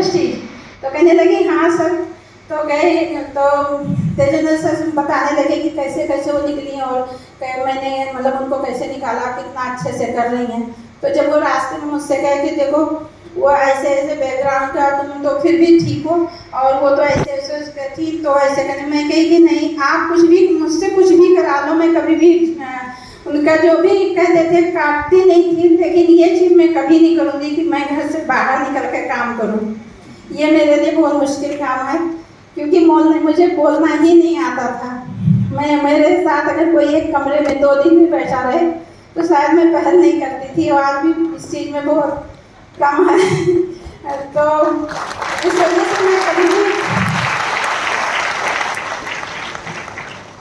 Stitch? तो कहने लगी हाँ सर। तो गए तो तेजेंद्र सर बताने लगे कि कैसे कैसे वो निकली और मैंने मतलब उनको कैसे निकाला, कितना अच्छे से कर रही हैं। तो जब वो रास्ते में मुझसे कहे कि देखो वो ऐसे ऐसे बैकग्राउंड का तुम तो फिर भी ठीक हो और वो तो ऐसे ऐसे थी, तो ऐसे करने मैं कही कि नहीं, आप कुछ भी मुझसे कुछ भी करा लो, मैं कभी भी उनका जो भी कहते थे काटती नहीं थी, लेकिन ये चीज़ मैं कभी नहीं करूँगी कि मैं घर से बाहर निकल कर काम करूँ। ये मेरे लिए बहुत मुश्किल काम है, क्योंकि मुझे बोलना ही नहीं आता था। मेरे साथ अगर कोई एक कमरे में 2 दिन भी बैठा रहे तो शायद मैं पहल नहीं करती थी, और आज भी इस चीज़ में बहुत कम है। तो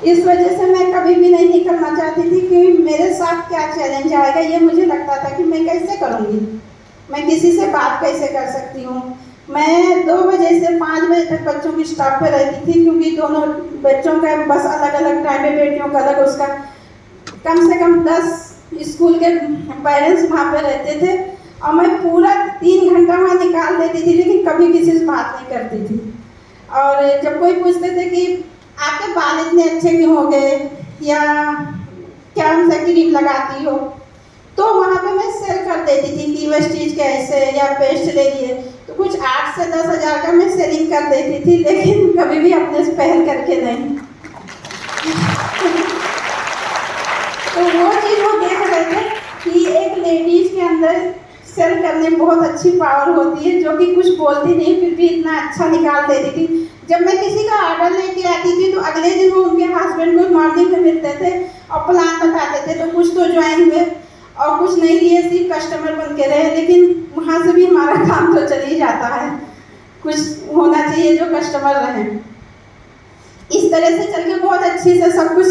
इस वजह से मैं कभी भी नहीं निकलना चाहती थी कि मेरे साथ क्या चैलेंज आएगा, ये मुझे लगता था कि मैं कैसे करूँगी, मैं किसी से बात कैसे कर सकती हूँ। मैं 2 बजे से 5 बजे तक बच्चों की स्टॉप पे रहती थी, क्योंकि दोनों बच्चों का बस अलग अलग टाइम है, बेटियों का अलग, उसका कम से कम 10 स्कूल के पेरेंट्स वहाँ पे रहते थे, और मैं पूरा 3 घंटा वहाँ निकाल देती थी, लेकिन कभी किसी से बात नहीं करती थी। और जब कोई पूछते थे कि आपके बाल इतने अच्छे क्यों हो गए, या क्या सा क्रीम लगाती हो, तो वहाँ पे मैं सेल कर देती थी कि वह स्टिच कैसे या पेस्ट ले लिए, तो कुछ 8 से 10 हज़ार का मैं सेलिंग कर देती थी, लेकिन कभी भी अपने से पहल करके नहीं। तो वो चीज़ वो देख रहे थे कि एक लेडीज के अंदर सेल करने में बहुत अच्छी पावर होती है, जो कि कुछ बोलती नहीं फिर भी इतना अच्छा निकाल देती थी। जब मैं किसी का ऑर्डर लेके आती थी तो अगले दिन वो उनके हस्बैंड को मॉर्निंग में मिलते थे और प्लान बताते थे, तो कुछ तो ज्वाइन हुए और कुछ नहीं लिए, सिर्फ कस्टमर बन के रहे, लेकिन वहाँ से भी हमारा काम तो चल ही जाता है, कुछ होना चाहिए जो कस्टमर रहे। इस तरह से चल के बहुत अच्छी से सब कुछ